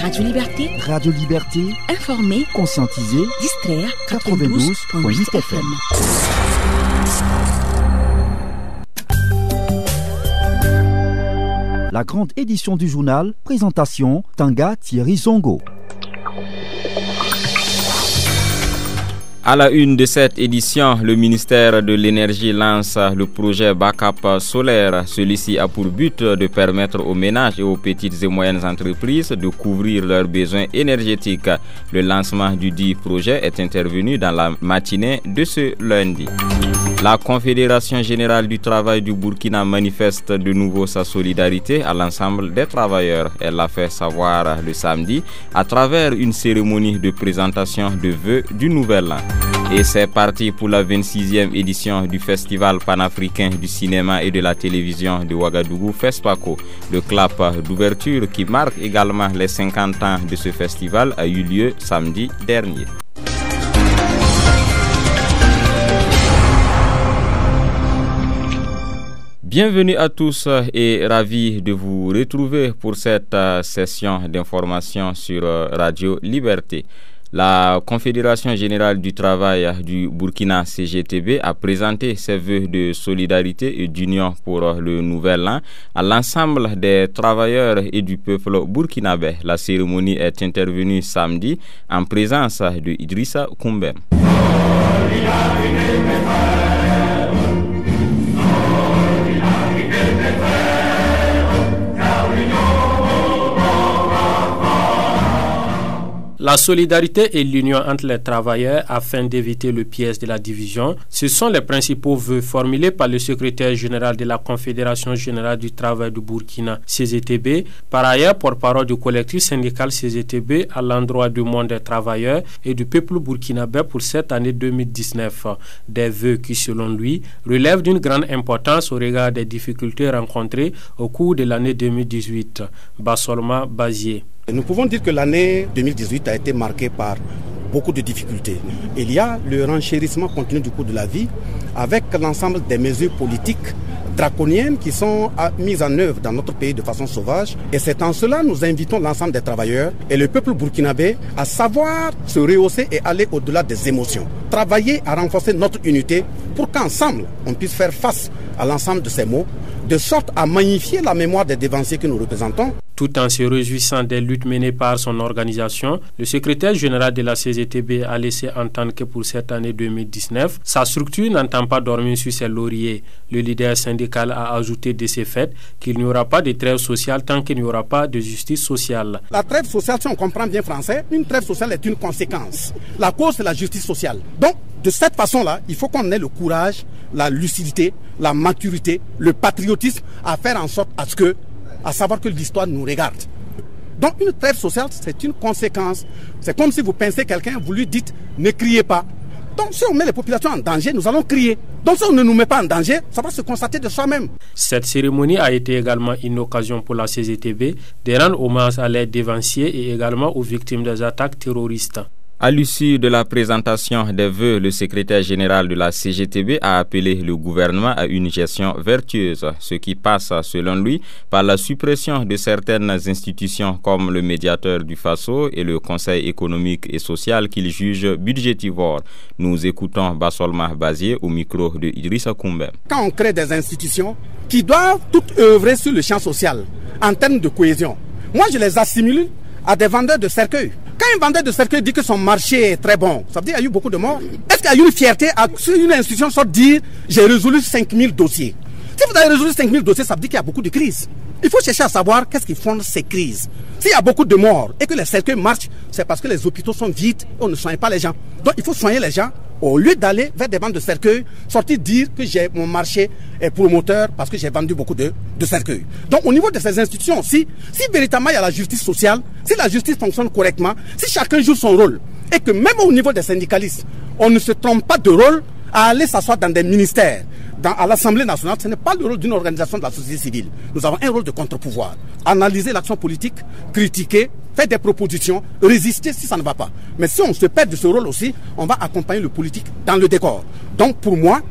Radio Liberté. Radio Liberté. Informer, conscientiser, distraire. 92.8 FM. La grande édition du journal, présentation Tanga Thierry Zongo. À la une de cette édition, le ministère de l'Énergie lance le projet Backup solaire. Celui-ci a pour but de permettre aux ménages et aux petites et moyennes entreprises de couvrir leurs besoins énergétiques. Le lancement du dit projet est intervenu dans la matinée de ce lundi. La Confédération générale du travail du Burkina manifeste de nouveau sa solidarité à l'ensemble des travailleurs. Elle l'a fait savoir le samedi à travers une cérémonie de présentation de vœux du nouvel an. Et c'est parti pour la 26e édition du Festival panafricain du cinéma et de la télévision de Ouagadougou, FESPACO. Le clap d'ouverture qui marque également les 50 ans de ce festival a eu lieu samedi dernier. Bienvenue à tous et ravi de vous retrouver pour cette session d'information sur Radio Liberté. La Confédération générale du travail du Burkina CGTB a présenté ses vœux de solidarité et d'union pour le nouvel an à l'ensemble des travailleurs et du peuple burkinabé. La cérémonie est intervenue samedi en présence de Idrissa Koumbem. La solidarité et l'union entre les travailleurs afin d'éviter le piège de la division, ce sont les principaux vœux formulés par le secrétaire général de la Confédération générale du travail du Burkina, CGTB, par ailleurs porte-parole du collectif syndical CGTB à l'endroit du monde des travailleurs et du peuple burkinabé pour cette année 2019. Des vœux qui, selon lui, relèvent d'une grande importance au regard des difficultés rencontrées au cours de l'année 2018. Bassolma Bazier. Nous pouvons dire que l'année 2018 a été marquée par beaucoup de difficultés. Il y a le renchérissement continu du coût de la vie avec l'ensemble des mesures politiques draconiennes qui sont mises en œuvre dans notre pays de façon sauvage. Et c'est en cela que nous invitons l'ensemble des travailleurs et le peuple burkinabé à savoir se rehausser et aller au-delà des émotions. Travailler à renforcer notre unité pour qu'ensemble on puisse faire face à l'ensemble de ces maux, de sorte à magnifier la mémoire des dévanciers que nous représentons. Tout en se réjouissant des luttes menées par son organisation, le secrétaire général de la CGTB a laissé entendre que pour cette année 2019, sa structure n'entend pas dormir sur ses lauriers. Le leader syndical a ajouté de ces faits qu'il n'y aura pas de trêve sociale tant qu'il n'y aura pas de justice sociale. La trêve sociale, si on comprend bien français, une trêve sociale est une conséquence. La cause, c'est la justice sociale. Donc, de cette façon-là, il faut qu'on ait le courage, la lucidité, la maturité, le patriotisme à faire en sorte à savoir que l'histoire nous regarde. Donc une trêve sociale, c'est une conséquence. C'est comme si vous pincez quelqu'un, vous lui dites ne criez pas. Donc si on met les populations en danger, nous allons crier. Donc si on ne nous met pas en danger, ça va se constater de soi-même. Cette cérémonie a été également une occasion pour la CGTB de rendre hommage à leurs dévanciers et également aux victimes des attaques terroristes. À l'issue de la présentation des vœux, le secrétaire général de la CGTB a appelé le gouvernement à une gestion vertueuse, ce qui passe, selon lui, par la suppression de certaines institutions comme le médiateur du FASO et le Conseil économique et social qu'il juge budgétivore. Nous écoutons Bassolma Bazier au micro de Idrissa Koumbem. Quand on crée des institutions qui doivent toutes œuvrer sur le champ social, en termes de cohésion, moi je les assimile à des vendeurs de cercueils. Quand un vendeur de cercueil dit que son marché est très bon, ça veut dire qu'il y a eu beaucoup de morts. Est-ce qu'il y a eu une fierté à une institution sort dire j'ai résolu 5000 dossiers? Si vous avez résolu 5000 dossiers, ça veut dire qu'il y a beaucoup de crises. Il faut chercher à savoir qu'est-ce qui fonde ces crises. S'il y a beaucoup de morts et que les cercueils marchent, c'est parce que les hôpitaux sont vides et on ne soigne pas les gens. Donc il faut soigner les gens au lieu d'aller vers des ventes de cercueils, sortir dire que mon marché est promoteur parce que j'ai vendu beaucoup de cercueils. Donc au niveau de ces institutions aussi, si véritablement il y a la justice sociale, si la justice fonctionne correctement, si chacun joue son rôle et que même au niveau des syndicalistes, on ne se trompe pas de rôle à aller s'asseoir dans des ministères, à l'Assemblée nationale, ce n'est pas le rôle d'une organisation de la société civile. Nous avons un rôle de contre-pouvoir. Analyser l'action politique, critiquer, faire des propositions, résister si ça ne va pas. Mais si on se perd de ce rôle aussi, on va accompagner le politique dans le décor. Donc pour moi,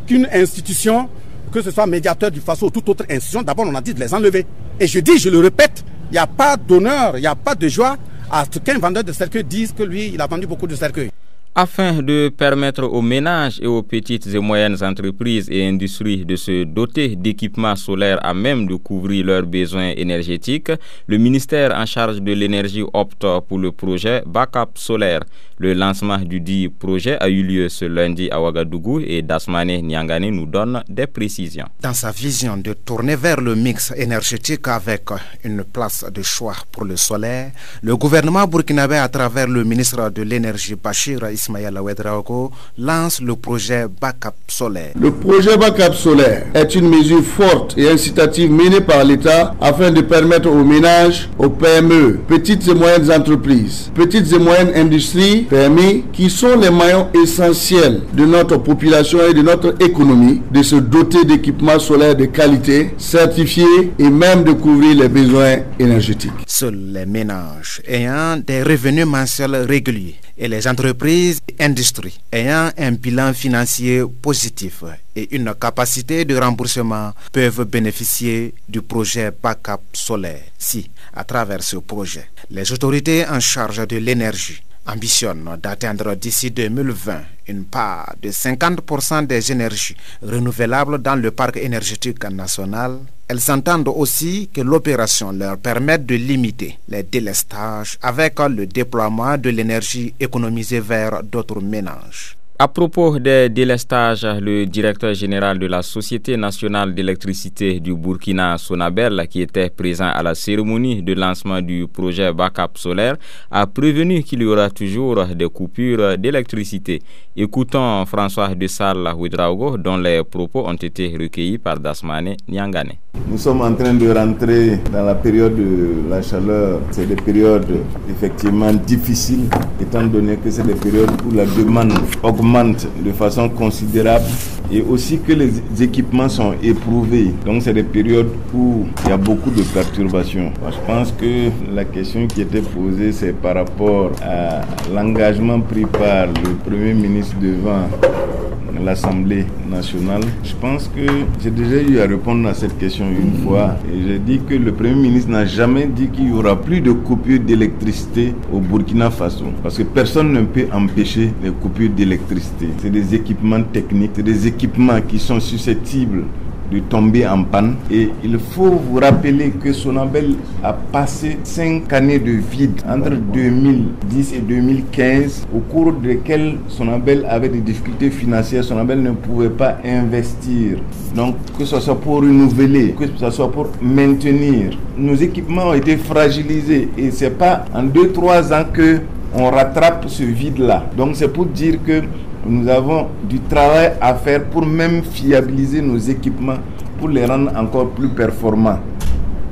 qu'une institution, que ce soit médiateur du FASO ou toute autre institution, d'abord on a dit de les enlever. Et je dis, je le répète, Il n'y a pas d'honneur, il n'y a pas de joie à ce qu'un vendeur de cercueils dise que lui, il a vendu beaucoup de cercueils. Afin de permettre aux ménages et aux petites et moyennes entreprises et industries de se doter d'équipements solaires à même de couvrir leurs besoins énergétiques, le ministère en charge de l'énergie opte pour le projet Backup solaire. Le lancement du dit projet a eu lieu ce lundi à Ouagadougou et Dasmane Nyangane nous donne des précisions. Dans sa vision de tourner vers le mix énergétique avec une place de choix pour le solaire, le gouvernement burkinabé à travers le ministre de l'énergie Bachir Ismaïla Ouedraogo lance le projet Backup solaire. Le projet Backup solaire est une mesure forte et incitative menée par l'État afin de permettre aux ménages, aux PME, petites et moyennes entreprises, petites et moyennes industries, PMI, qui sont les maillons essentiels de notre population et de notre économie, de se doter d'équipements solaires de qualité, certifiés et même de couvrir les besoins énergétiques. Seuls les ménages ayant des revenus mensuels réguliers et les entreprises et industries ayant un bilan financier positif et une capacité de remboursement peuvent bénéficier du projet Backup solaire. Si, à travers ce projet, les autorités en charge de l'énergie ambitionnent d'atteindre d'ici 2020 une part de 50% des énergies renouvelables dans le parc énergétique national, elles entendent aussi que l'opération leur permette de limiter les délestages avec le déploiement de l'énergie économisée vers d'autres ménages. À propos des délestages, le directeur général de la Société nationale d'électricité du Burkina, Sonabel, qui était présent à la cérémonie de lancement du projet Backup solaire, a prévenu qu'il y aura toujours des coupures d'électricité. Écoutons François de Sall Ouedraogo, dont les propos ont été recueillis par Dasmane Nyangane. Nous sommes en train de rentrer dans la période de la chaleur. C'est des périodes effectivement difficiles, étant donné que c'est des périodes où la demande augmente de façon considérable et aussi que les équipements sont éprouvés. Donc c'est des périodes où il y a beaucoup de perturbations. Moi, je pense que la question qui était posée, c'est par rapport à l'engagement pris par le Premier ministre devant l'Assemblée nationale. Je pense que j'ai déjà eu à répondre à cette question une fois et j'ai dit que le Premier ministre n'a jamais dit qu'il n'y aura plus de coupures d'électricité au Burkina Faso parce que personne ne peut empêcher les coupures d'électricité. C'est des équipements techniques, c'est des équipements qui sont susceptibles de tomber en panne et il faut vous rappeler que Sonabel a passé 5 années de vide entre 2010 et 2015 au cours desquelles Sonabel avait des difficultés financières. Sonabel ne pouvait pas investir, donc que ce soit pour renouveler, que ce soit pour maintenir, nos équipements ont été fragilisés et c'est pas en 2-3 ans que on rattrape ce vide là. Donc c'est pour dire que nous avons du travail à faire pour même fiabiliser nos équipements, pour les rendre encore plus performants.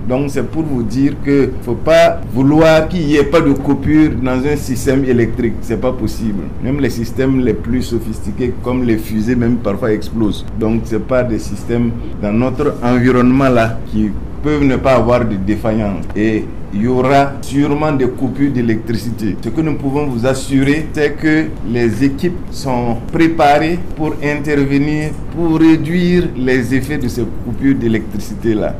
Donc c'est pour vous dire qu'il ne faut pas vouloir qu'il n'y ait pas de coupure dans un système électrique. Ce n'est pas possible. Même les systèmes les plus sophistiqués comme les fusées même parfois explosent. Donc ce n'est pas des systèmes dans notre environnement là qui peuvent ne pas avoir de défaillance. Et il y aura sûrement des coupures d'électricité. Ce que nous pouvons vous assurer, c'est que les équipes sont préparées pour intervenir, pour réduire les effets de ces coupures d'électricité-là.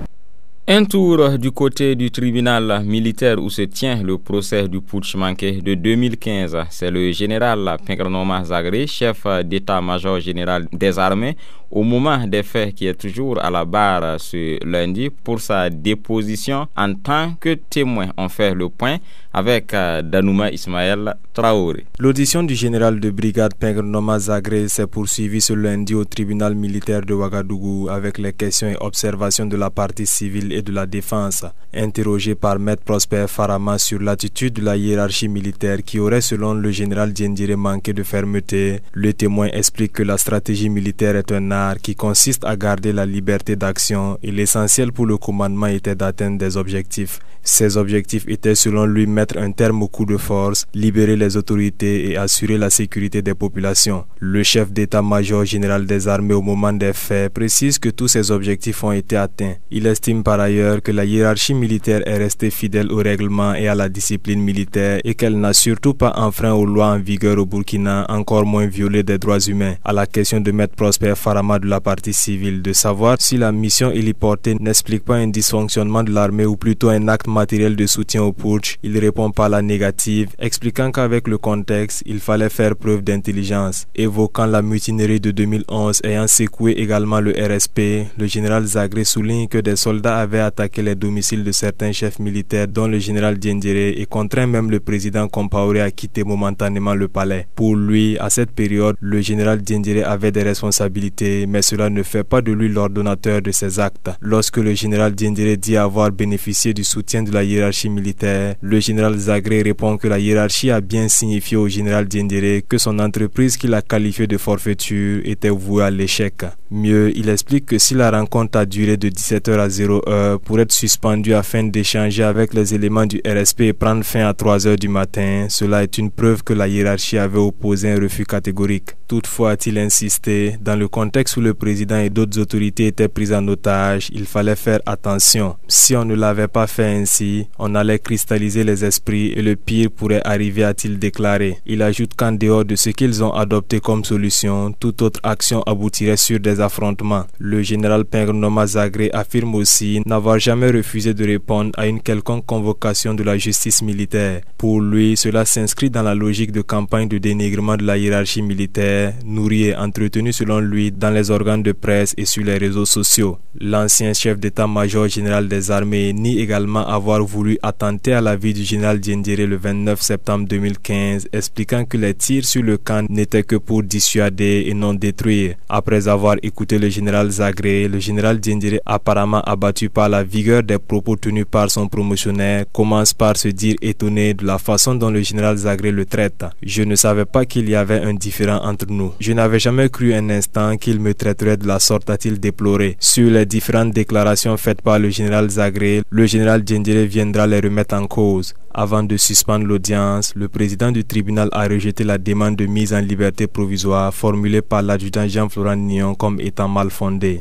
Un tour du côté du tribunal militaire où se tient le procès du putsch manqué de 2015. C'est le général Pengernoma Zagré, chef d'état-major général des armées, au moment des faits qui est toujours à la barre ce lundi pour sa déposition en tant que témoin. On fait le point avec Danouma Ismaël Traoré. L'audition du général de brigade Pengernoma Zagré s'est poursuivie ce lundi au tribunal militaire de Ouagadougou avec les questions et observations de la partie civile et de la défense. Interrogé par Maître Prosper Farama sur l'attitude de la hiérarchie militaire qui aurait selon le général Diendire manqué de fermeté, le témoin explique que la stratégie militaire est un art qui consiste à garder la liberté d'action et l'essentiel pour le commandement était d'atteindre des objectifs. Ces objectifs étaient selon lui mettre un terme au coup de force, libérer les autorités et assurer la sécurité des populations. Le chef d'état-major général des armées au moment des faits précise que tous ces objectifs ont été atteints. Il estime par ailleurs que la hiérarchie militaire est restée fidèle au règlement et à la discipline militaire et qu'elle n'a surtout pas enfreint aux lois en vigueur au Burkina, encore moins violé des droits humains. À la question de Maître Prosper Farama de la partie civile de savoir si la mission héliportée n'explique pas un dysfonctionnement de l'armée ou plutôt un acte matériel de soutien au putsch, il répond par la négative, expliquant qu'avec le contexte, il fallait faire preuve d'intelligence. Évoquant la mutinerie de 2011 ayant secoué également le RSP, le général Zagré souligne que des soldats avaient attaqué les domiciles de certains chefs militaires dont le général Diendéré et contraint même le président Compaoré à quitter momentanément le palais. Pour lui, à cette période, le général Diendéré avait des responsabilités, mais cela ne fait pas de lui l'ordonnateur de ses actes. Lorsque le général Diendéré dit avoir bénéficié du soutien de la hiérarchie militaire, le général Zagré répond que la hiérarchie a bien signifié au général Diendéré que son entreprise qu'il a qualifiée de forfaiture était vouée à l'échec. Mieux, il explique que si la rencontre a duré de 17h à 0h pour être suspendue afin d'échanger avec les éléments du RSP et prendre fin à 3h du matin, cela est une preuve que la hiérarchie avait opposé un refus catégorique. Toutefois, a-t-il insisté, dans le contexte où le président et d'autres autorités étaient pris en otage, il fallait faire attention. Si on ne l'avait pas fait ainsi, on allait cristalliser les esprits et le pire pourrait arriver, a-t-il déclaré. Il ajoute qu'en dehors de ce qu'ils ont adopté comme solution, toute autre action aboutirait sur des affrontements. Le général Pengernoma Zagré affirme aussi n'avoir jamais refusé de répondre à une quelconque convocation de la justice militaire. Pour lui, cela s'inscrit dans la logique de campagne de dénigrement de la hiérarchie militaire, nourrie et entretenue selon lui dans les organes de presse et sur les réseaux sociaux. L'ancien chef d'état-major général des armées nie également avoir voulu attenter à la vie du général Diendéré le 29 septembre 2015, expliquant que les tirs sur le camp n'étaient que pour dissuader et non détruire. Après avoir écouté le général Zagré, le général Diendéré, apparemment abattu par la vigueur des propos tenus par son promotionnaire, commence par se dire étonné de la façon dont le général Zagré le traite. Je ne savais pas qu'il y avait un différend entre nous. Je n'avais jamais cru un instant qu'il me traiterait de la sorte, a-t-il déploré. Sur les différentes déclarations faites par le général Zagré, le général Diendéré viendra les remettre en cause. Avant de suspendre l'audience, le président du tribunal a rejeté la demande de mise en liberté provisoire formulée par l'adjudant Jean-Florent Nyon comme étant mal fondée.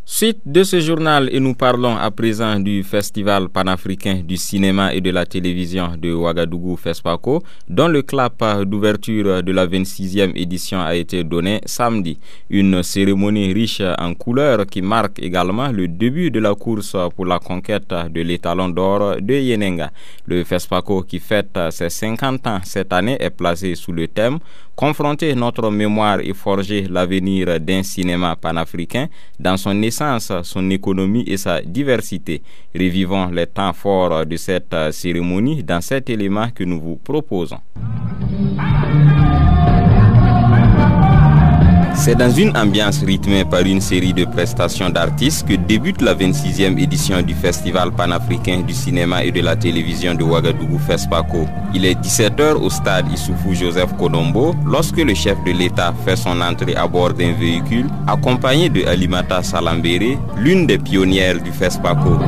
Suite de ce journal et nous parlons à présent du Festival panafricain du cinéma et de la télévision de Ouagadougou FESPACO, dont le clap d'ouverture de la 26e édition a été donné samedi. Une cérémonie riche en couleurs qui marque également le début de la course pour la conquête de l'étalon d'or de Yenenga. Le FESPACO qui fête ses 50 ans cette année est placé sous le thème « Confronter notre mémoire et forger l'avenir d'un cinéma panafricain dans son essence, son économie et sa diversité ». Revivons les temps forts de cette cérémonie dans cet élément que nous vous proposons. C'est dans une ambiance rythmée par une série de prestations d'artistes que débute la 26e édition du Festival panafricain du cinéma et de la télévision de Ouagadougou FESPACO. Il est 17h au stade Issoufou Joseph Kodombo lorsque le chef de l'État fait son entrée à bord d'un véhicule accompagné de Alimata Salambéré, l'une des pionnières du FESPACO.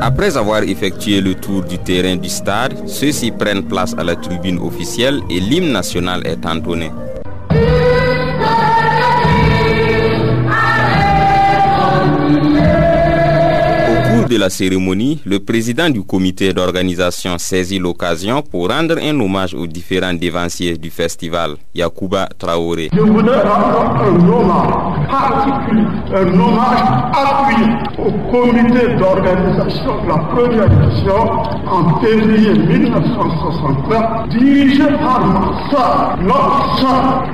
Après avoir effectué le tour du terrain du stade, ceux-ci prennent place à la tribune officielle et l'hymne national est entonné. Au cours de la cérémonie, le président du comité d'organisation saisit l'occasion pour rendre un hommage aux différents dévanciers du festival, Yacouba Traoré. Je voudrais rendre un hommage particulier, un hommage appuyé au comité d'organisation de la première édition en février 1963, dirigé par notre soeur,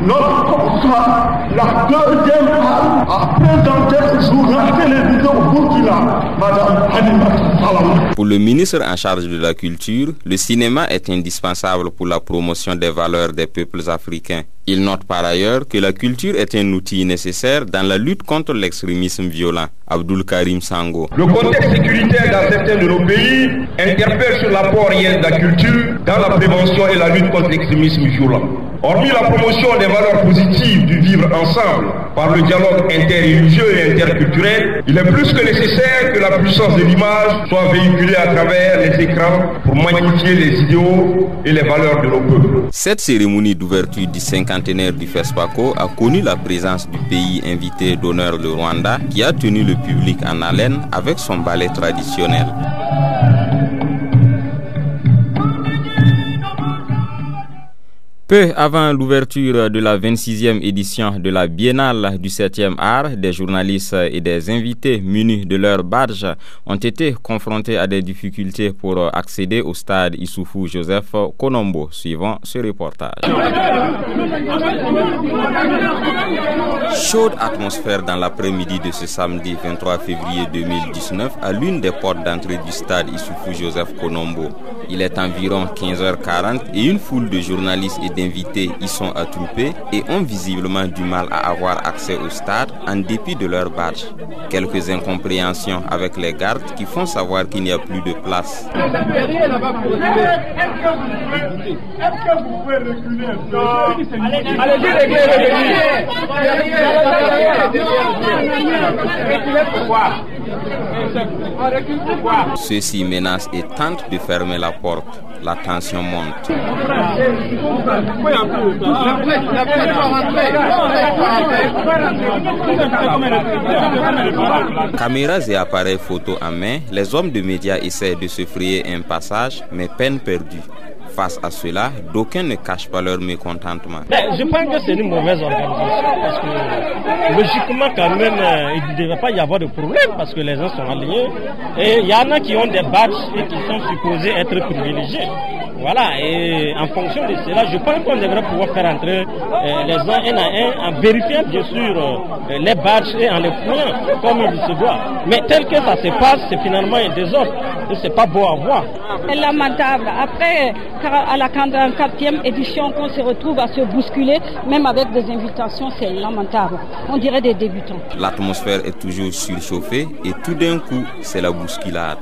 notre consort, la deuxième femme à présenter sur la télévision au Burkina, Madame Alimata Salamé. Pour le ministre en charge de la culture, le cinéma est indispensable pour la promotion des valeurs des peuples africains. Il note par ailleurs que la culture est un outil nécessaire dans la lutte contre l'extrémisme violent. Abdul Karim Sango. Le contexte sécuritaire dans certains de nos pays interpelle sur l'apport réel de la culture dans la prévention et la lutte contre l'extrémisme violent. Hormis la promotion des valeurs positives du vivre ensemble par le dialogue interreligieux et interculturel, il est plus que nécessaire que la puissance de l'image soit véhiculée à travers les écrans pour magnifier les idéaux et les valeurs de nos peuples. Cette cérémonie d'ouverture du cinquantenaire du FESPACO a connu la présence du pays invité d'honneur, le Rwanda, qui a tenu le public en haleine avec son ballet traditionnel. Peu avant l'ouverture de la 26e édition de la Biennale du 7e art, des journalistes et des invités munis de leur badge ont été confrontés à des difficultés pour accéder au stade Issoufou Joseph Konombo, suivant ce reportage. Chaude atmosphère dans l'après-midi de ce samedi 23 février 2019 à l'une des portes d'entrée du stade Issoufou Joseph Konombo. Il est environ 15h40 et une foule de journalistes et d'invités y sont attroupés et ont visiblement du mal à avoir accès au stade en dépit de leur badge. Quelques incompréhensions avec les gardes qui font savoir qu'il n'y a plus de place. Ceux-ci menacent et tentent de fermer la porte. La tension monte. Caméras et appareils photo en main, les hommes de médias essaient de se frayer un passage, mais peine perdue. Face à cela, d'aucuns ne cachent pas leur mécontentement. Je pense que c'est une mauvaise organisation parce que logiquement quand même il ne devrait pas y avoir de problème parce que les gens sont alignés et il y en a qui ont des badges et qui sont supposés être privilégiés. Voilà, et en fonction de cela, je pense qu'on devrait pouvoir faire entrer les uns un à un en vérifiant bien sûr les badges et en les fouillant comme il se doit. Mais tel que ça se passe, c'est finalement un désordre et c'est pas beau à voir. C'est lamentable. Après, à la 44e édition, qu'on se retrouve à se bousculer, même avec des invitations, c'est lamentable. On dirait des débutants. L'atmosphère est toujours surchauffée et tout d'un coup, c'est la bousculade.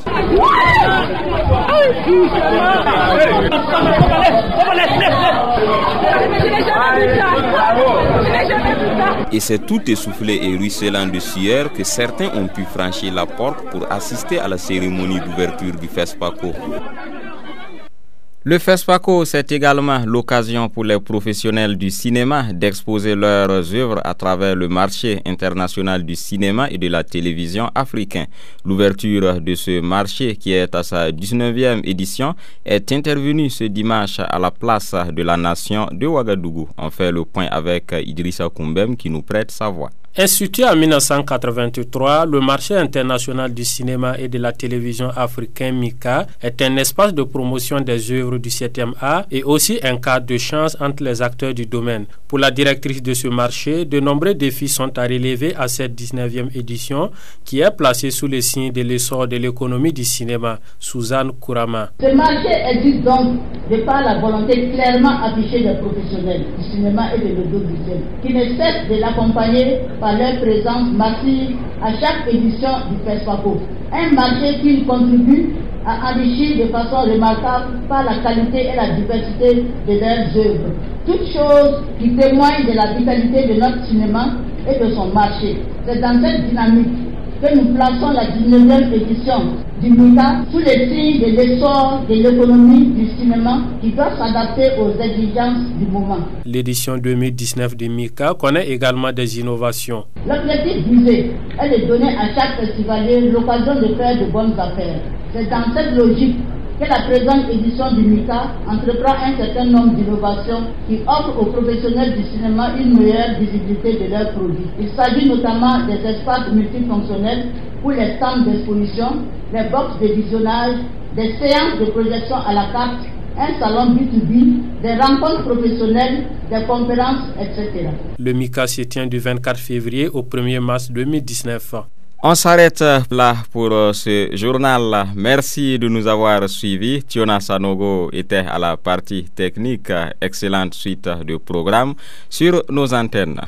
Et c'est tout essoufflé et ruisselant de sueur que certains ont pu franchir la porte pour assister à la cérémonie d'ouverture du FESPACO. Le FESPACO, c'est également l'occasion pour les professionnels du cinéma d'exposer leurs œuvres à travers le marché international du cinéma et de la télévision africain. L'ouverture de ce marché, qui est à sa 19e édition, est intervenue ce dimanche à la place de la Nation de Ouagadougou. On fait le point avec Idrissa Koumbem qui nous prête sa voix. Institué en 1983, le marché international du cinéma et de la télévision africain MICA est un espace de promotion des œuvres du 7e art et aussi un cadre de chance entre les acteurs du domaine. Pour la directrice de ce marché, de nombreux défis sont à relever à cette 19e édition qui est placée sous le signe de l'essor de l'économie du cinéma. Suzanne Kourama. Ce marché existe donc de par la volonté clairement affichée des professionnels du cinéma et de l'audiovisuel qui ne cessent de l'accompagner par leur présence massive à chaque édition du FESPACO. Un marché qui contribue à enrichir de façon remarquable par la qualité et la diversité de leurs œuvres. Toutes choses qui témoignent de la vitalité de notre cinéma et de son marché. C'est dans cette dynamique que nous plaçons la 19e édition du MICA sous les signes de l'essor de l'économie du cinéma qui doit s'adapter aux exigences du moment. L'édition 2019 du MICA connaît également des innovations. L'objectif visé est de donner à chaque festivalier l'occasion de faire de bonnes affaires. C'est dans cette logique que la présente édition du MICA entreprend un certain nombre d'innovations qui offrent aux professionnels du cinéma une meilleure visibilité de leurs produits. Il s'agit notamment des espaces multifonctionnels pour les stands d'exposition, les box de visionnage, des séances de projection à la carte, un salon B2B, des rencontres professionnelles, des conférences, etc. Le MICA se tient du 24 février au 1er mars 2019. On s'arrête là pour ce journal. Merci de nous avoir suivis. Tiona Sanogo était à la partie technique. Excellente suite de programme sur nos antennes.